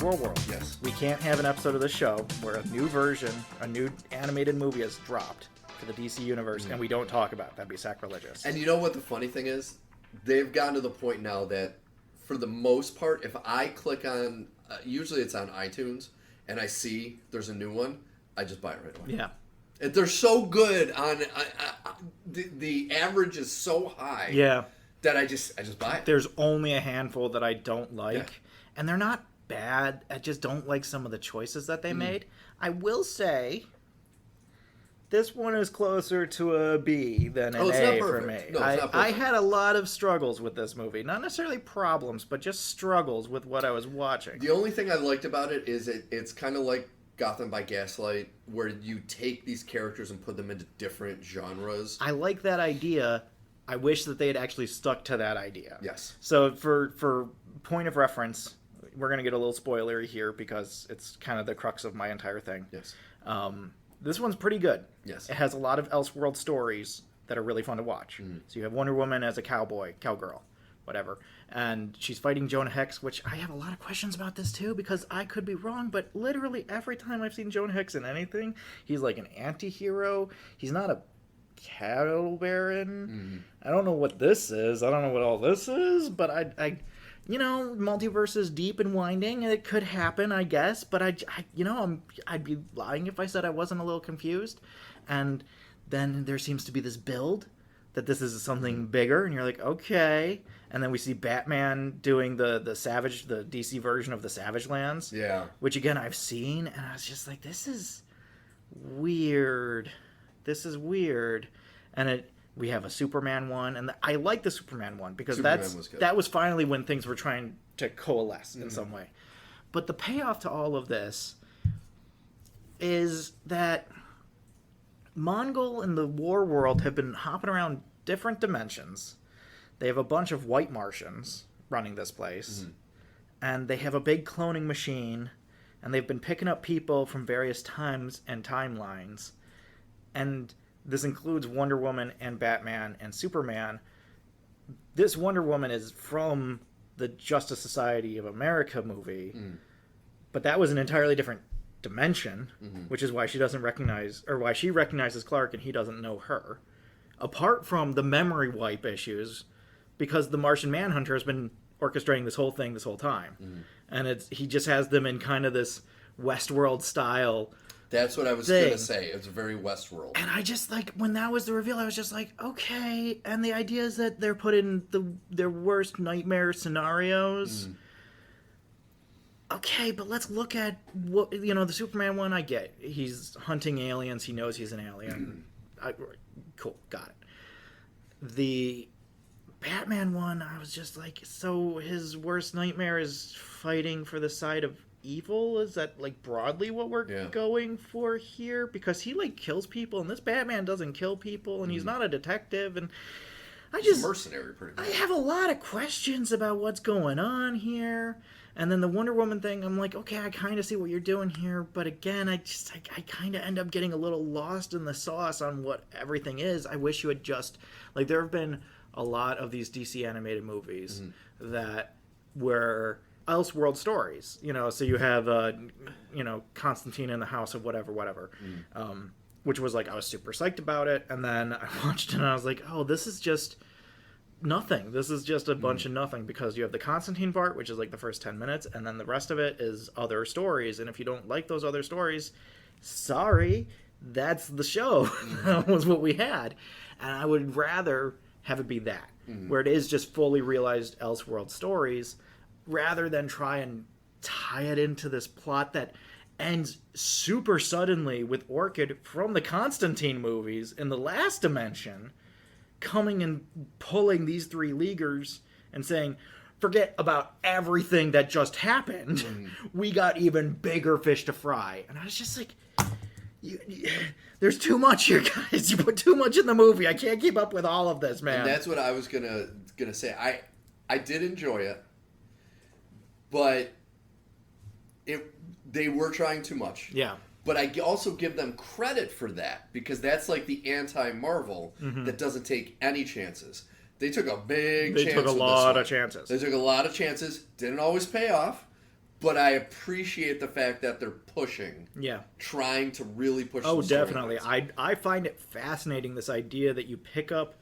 War World. Yes. We can't have an episode of the show where a new version, a new animated movie is dropped for the DC universe, and we don't talk about it. That'd be sacrilegious. And you know what the funny thing is? They've gotten to the point now that, for the most part, if I click on, usually it's on iTunes, and I see there's a new one, I just buy it right away. Yeah. They're so good on the average is so high. Yeah. That I just buy it. There's only a handful that I don't like, Yeah. and they're not bad. I just don't like some of the choices that they made. I will say, this one is closer to a B than an A for me. No, it's not perfect. I had a lot of struggles with this movie. Not necessarily problems, but just struggles with what I was watching. The only thing I liked about it is it's kind of like Gotham by Gaslight, where you take these characters and put them into different genres. I like that idea. I wish that they had actually stuck to that idea. Yes. So for point of reference, we're going to get a little spoilery here because it's kind of the crux of my entire thing. Yes. This one's pretty good. Yes. It has a lot of Elseworld stories that are really fun to watch. Mm-hmm. So you have Wonder Woman as a cowgirl, whatever. And she's fighting Jonah Hex, which I have a lot of questions about this too because I could be wrong, but literally every time I've seen Jonah Hex in anything, he's like an anti-hero. He's not a cattle baron. Mm-hmm. I don't know what this is. I don't know what all this is, but I you know, multiverse is deep and winding, and it could happen, I guess. But I'd be lying if I said I wasn't a little confused. And then there seems to be this build that this is something bigger, and you're like, okay. And then we see Batman doing the DC version of the Savage Lands. Yeah. Which again I've seen, and I was just like, this is weird. And we have a Superman one, and I like the Superman one because that was finally when things were trying to coalesce in some way. But the payoff to all of this is that Mongol and the War World have been hopping around different dimensions. They have a bunch of white Martians running this place, and they have a big cloning machine, and they've been picking up people from various times and timelines, and this includes Wonder Woman and Batman and Superman. This Wonder Woman is from the Justice Society of America movie, but that was an entirely different dimension, which is why she doesn't recognize, or why she recognizes Clark and he doesn't know her. Apart from the memory wipe issues, because the Martian Manhunter has been orchestrating this whole thing this whole time. And he just has them in kind of this Westworld style. That's what I was going to say. It's very Westworld. And I just, like, when that was the reveal, I was just like, okay. And the idea is that they're put in their worst nightmare scenarios. Okay, but let's look at what, the Superman one I get. He's hunting aliens. He knows he's an alien. Cool, got it. The Batman one, I was just like, so his worst nightmare is fighting for the side of evil? Is that, like, broadly what we're going for here? Because he, like, kills people, and this Batman doesn't kill people, and he's not a detective, and he's a mercenary, pretty much. I have a lot of questions about what's going on here. And then the Wonder Woman thing, I'm like, okay, I kind of see what you're doing here, but again, I kind of end up getting a little lost in the sauce on what everything is. I wish you had just, like, there have been a lot of these DC animated movies that were Elseworld stories, so you have, Constantine in the House of whatever, which was like, I was super psyched about it, and then I watched it and I was like, oh, this is just nothing. This is just a bunch of nothing, because you have the Constantine part, which is like the first 10 minutes, and then the rest of it is other stories, and if you don't like those other stories, sorry, that's the show. That was what we had, and I would rather have it be that, where it is just fully realized Elseworld stories, rather than try and tie it into this plot that ends super suddenly with Orchid from the Constantine movies in the last dimension coming and pulling these three Leaguers and saying, forget about everything that just happened. We got even bigger fish to fry. And I was just like, there's too much here, guys. You put too much in the movie. I can't keep up with all of this, man. And that's what I was gonna say. I did enjoy it. But they were trying too much. Yeah. But I also give them credit for that, because that's like the anti-Marvel that doesn't take any chances. They took a big chance. They took a lot of chances. They took a lot of chances. Didn't always pay off, but I appreciate the fact that they're pushing. Yeah. Trying to really push. Oh, the definitely. storylines. I find it fascinating, this idea that you pick up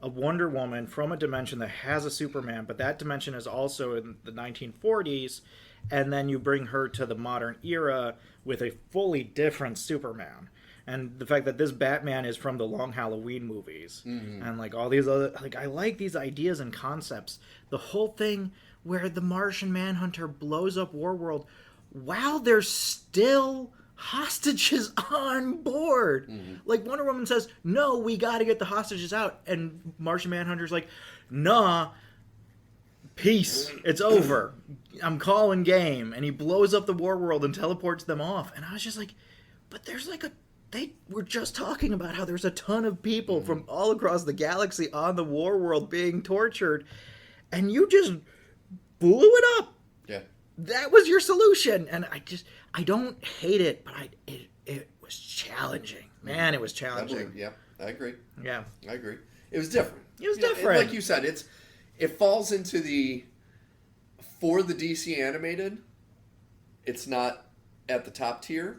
a Wonder Woman from a dimension that has a Superman, but that dimension is also in the 1940s, and then you bring her to the modern era with a fully different Superman. And the fact that this Batman is from the Long Halloween movies, and like all these other, like, I like these ideas and concepts. The whole thing where the Martian Manhunter blows up Warworld while there's still hostages on board. Like, Wonder Woman says, no, we gotta get the hostages out, and Martian Manhunter's like, nah, peace, it's over, I'm calling game, and he blows up the Warworld and teleports them off. And I was just like, but there's like they were just talking about how there's a ton of people from all across the galaxy on the Warworld being tortured, and you just blew it up. Yeah. That was your solution. And I don't hate it, but it was challenging. Man, it was challenging. I agree. Yeah. I agree. It was different. It was You know, different. like you said, it falls into for the DC animated, it's not at the top tier,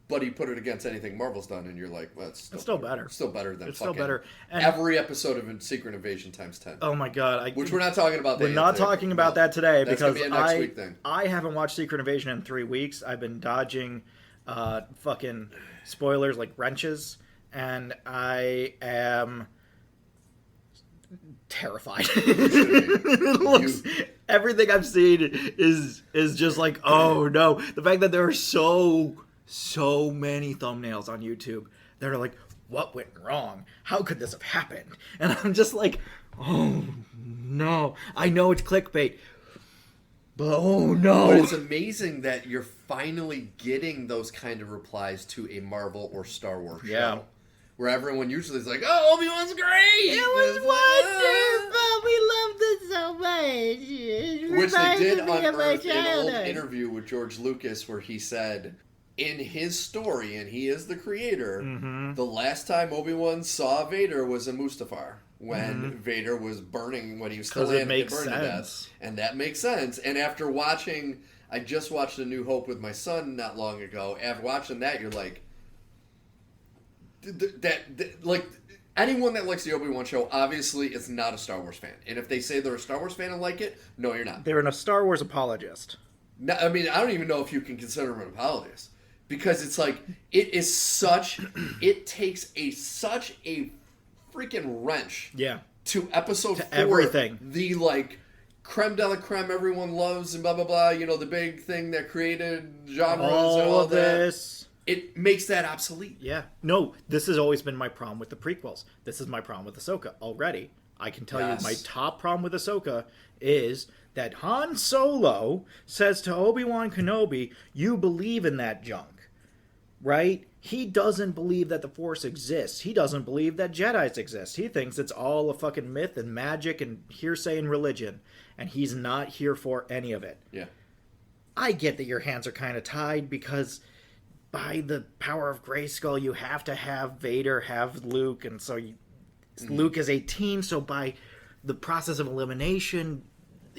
but he put it against anything Marvel's done, and you're like, well, it's still better. Still better than It's still fucking better. And every episode of Secret Invasion times 10. oh my god. Which we're not talking about. We're not talking about that today, that's because gonna be a next week thing. I haven't watched Secret Invasion in 3 weeks. I've been dodging fucking spoilers like wrenches, and I am terrified. It looks, everything I've seen is just like, oh no. The fact that there are so many thumbnails on YouTube that are like, what went wrong? How could this have happened? And I'm just like, oh no. I know it's clickbait, but oh no. But it's amazing that you're finally getting those kind of replies to a Marvel or Star Wars show. Yeah. Where everyone usually is like, oh, Obi-Wan's great! It was wonderful! We loved it so much! It Which they did reminded me of my unearth in an old childhood. interview with George Lucas, where he said, in his story, and he is the creator, the last time Obi-Wan saw Vader was in Mustafar, when Vader was burning, when he was still 'Cause it Anakin makes burned to sense. death. And that makes sense. And after watching, I just watched A New Hope with my son not long ago. After watching that, you're like, like, anyone that likes the Obi-Wan show obviously is not a Star Wars fan. And if they say they're a Star Wars fan and like it, no, you're not. They're a Star Wars apologist. No, I mean, I don't even know if you can consider him an apologist. Because it's like, it is such, it takes such a freaking wrench Yeah. to episode 4. Everything. The, like, creme de la creme everyone loves and blah, blah, blah. You know, the big thing that created genres and all of this. It makes that obsolete. Yeah. No, this has always been my problem with the prequels. This is my problem with Ahsoka already. I can tell you my top problem with Ahsoka is that Han Solo says to Obi Wan Kenobi, you believe in that junk. Right? He doesn't believe that the Force exists. He doesn't believe that Jedis exist. He thinks it's all a fucking myth and magic and hearsay and religion. And he's not here for any of it. Yeah. I get that your hands are kind of tied because by the power of Grayskull, you have to have Vader, have Luke, and so Luke is 18, so by the process of elimination,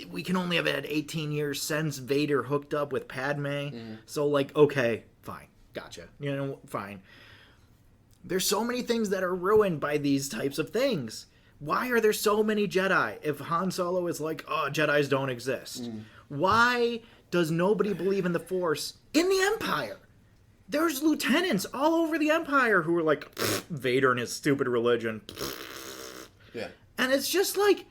we can only have had 18 years since Vader hooked up with Padme. So, like, okay, fine, gotcha. You know, fine. There's so many things that are ruined by these types of things. Why are there so many Jedi? If Han Solo is like, oh, Jedis don't exist. Why does nobody believe in the Force in the Empire? There's lieutenants all over the Empire who are like, Vader and his stupid religion. Yeah. And it's just like,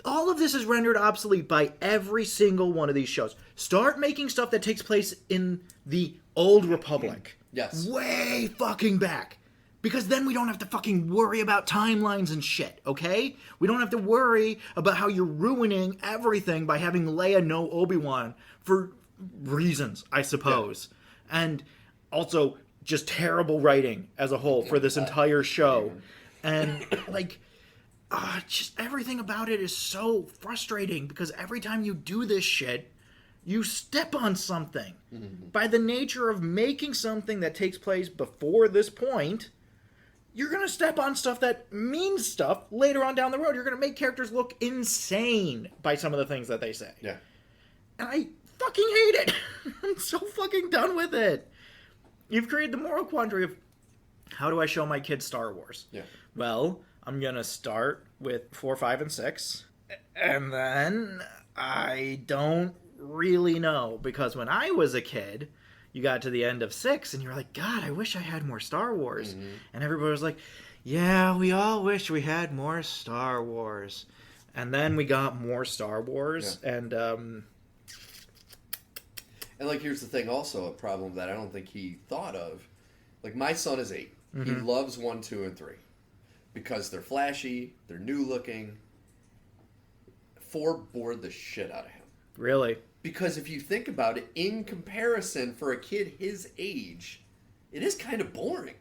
all of this is rendered obsolete by every single one of these shows. Start making stuff that takes place in the Old Republic. Yes. Way fucking back. Because then we don't have to fucking worry about timelines and shit, okay? We don't have to worry about how you're ruining everything by having Leia know Obi-Wan for reasons, I suppose. Yeah. And also just terrible writing as a whole for this entire show. And, like, just everything about it is so frustrating because every time you do this shit, you step on something. By the nature of making something that takes place before this point, you're going to step on stuff that means stuff later on down the road. You're going to make characters look insane by some of the things that they say. Yeah. And I fucking hate it. I'm so fucking done with it. You've created the moral quandary of, how do I show my kids Star Wars? Yeah. Well, I'm going to start with 4, 5, and 6. And then I don't really know. Because when I was a kid, you got to the end of 6 and you're like, God, I wish I had more Star Wars. Mm-hmm. And everybody was like, yeah, we all wish we had more Star Wars. And then we got more Star Wars. Yeah. And like, here's the thing also, a problem that I don't think he thought of. Like, my son is 8. Mm-hmm. He loves 1, 2, and 3. Because they're flashy, they're new looking. 4 bored the shit out of him. Really? Because if you think about it, in comparison for a kid his age, it is kind of boring.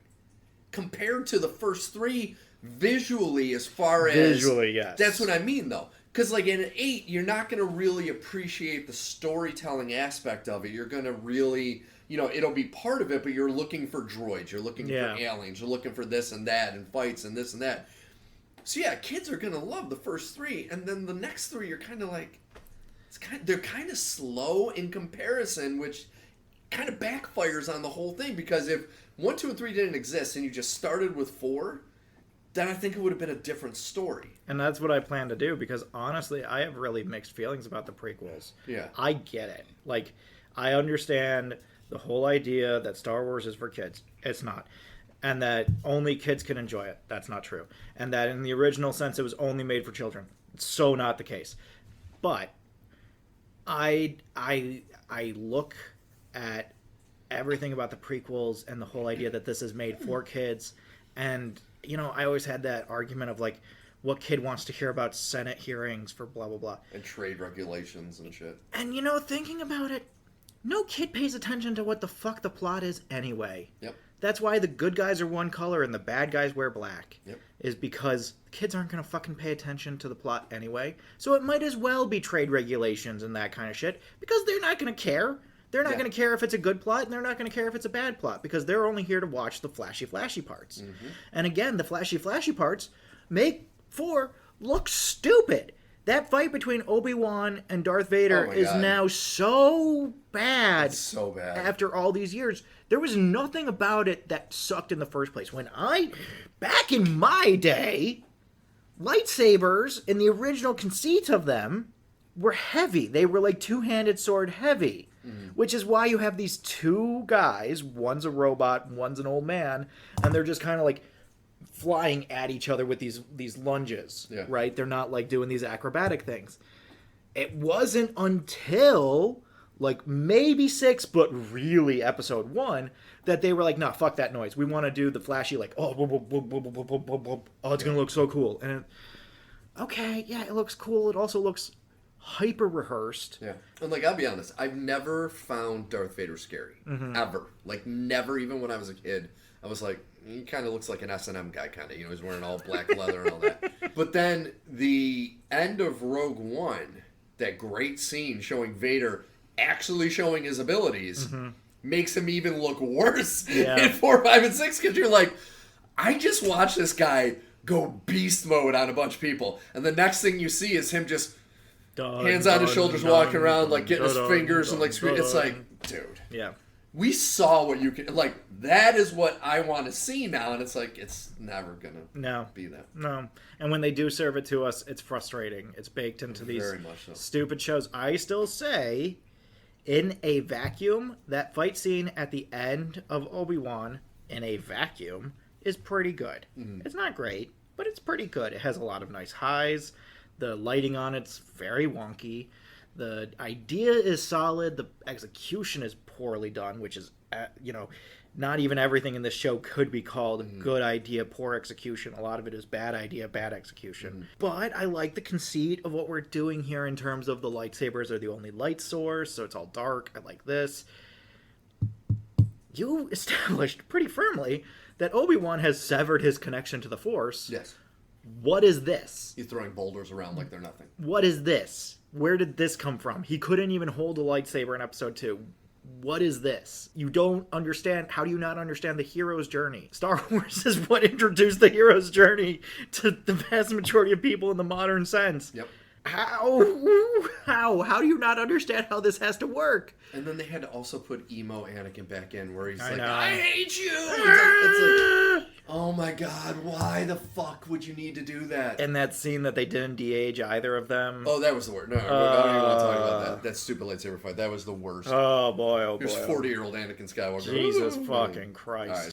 Compared to the first 3, visually, as far as... Visually, yes. That's what I mean, though. Because, like, in an 8, you're not going to really appreciate the storytelling aspect of it. You're going to really... You know, it'll be part of it, but you're looking for droids. You're looking for aliens. You're looking for this and that and fights and this and that. So, yeah, kids are going to love the first 3. And then the next 3, you're kind of like... they're kind of slow in comparison, which kind of backfires on the whole thing. Because if 1, 2, and 3 didn't exist and you just started with 4... then I think it would have been a different story. And that's what I plan to do, because honestly, I have really mixed feelings about the prequels. Yeah. I get it. Like, I understand the whole idea that Star Wars is for kids. It's not. And that only kids can enjoy it. That's not true. And that in the original sense, it was only made for children. It's so not the case. But I look at everything about the prequels and the whole idea that this is made for kids, and... You know, I always had that argument of, like, what kid wants to hear about Senate hearings for blah, blah, blah. And trade regulations and shit. And, you know, thinking about it, no kid pays attention to what the fuck the plot is anyway. Yep. That's why the good guys are one color and the bad guys wear black. Yep. Is because kids aren't going to fucking pay attention to the plot anyway. So it might as well be trade regulations and that kind of shit, because they're not going to care. They're not going to care if it's a good plot, and they're not going to care if it's a bad plot, because they're only here to watch the flashy parts. Mm-hmm. And again, the flashy parts make 4 look stupid. That fight between Obi-Wan and Darth Vader is now so bad. It's so bad. After all these years. There was nothing about it that sucked in the first place. Back in my day, lightsabers, in the original conceit of them, were heavy. They were like two-handed sword heavy. Mm-hmm. Which is why you have these 2 guys, one's a robot, one's an old man, and they're just kind of like flying at each other with these lunges, right? They're not like doing these acrobatic things. It wasn't until like maybe 6, but really episode 1, that they were like, nah, fuck that noise. We want to do the flashy, like, oh, it's going to look so cool. And it looks cool. It also looks hyper rehearsed. Yeah. And like, I'll be honest, I've never found Darth Vader scary. Mm-hmm. Ever. Like, never. Even when I was a kid, I was like, he kind of looks like an S&M guy, kind of. You know, he's wearing all black leather and all that. But then the end of Rogue One, that great scene showing Vader actually showing his abilities, makes him even look worse in 4, 5, and 6, because you're like, I just watched this guy go beast mode on a bunch of people, and the next thing you see is him just hands on his shoulders, walking around, like, getting his fingers and, like, it's like, dude. Yeah. We saw what you can... Like, that is what I want to see now, and it's like, it's never going to be that. No. And when they do serve it to us, it's frustrating. It's baked into these stupid shows. I still say, in a vacuum, that fight scene at the end of Obi-Wan, in a vacuum, is pretty good. Mm-hmm. It's not great, but it's pretty good. It has a lot of nice highs. The lighting on it's very wonky. The idea is solid. The execution is poorly done, which is, not even everything in this show could be called good idea, poor execution. A lot of it is bad idea, bad execution. Mm. But I like the conceit of what we're doing here in terms of the lightsabers are the only light source, so it's all dark. I like this. You established pretty firmly that Obi-Wan has severed his connection to the Force. Yes. What is this? He's throwing boulders around like they're nothing. What is this? Where did this come from? He couldn't even hold a lightsaber in episode 2. What is this? You don't understand. How do you not understand the hero's journey? Star Wars is what introduced the hero's journey to the vast majority of people in the modern sense. Yep. How do you not understand how this has to work? And then they had to also put emo Anakin back in, where he's I like, know. "I hate you." It's like, oh my god, why the fuck would you need to do that? And that scene that they didn't de-age either of them. Oh, that was the worst. No, I don't even want to talk about that. That stupid lightsaber fight. That was the worst. Oh boy, oh boy. Here's 40-year-old Anakin Skywalker. Jesus fucking Christ. All right.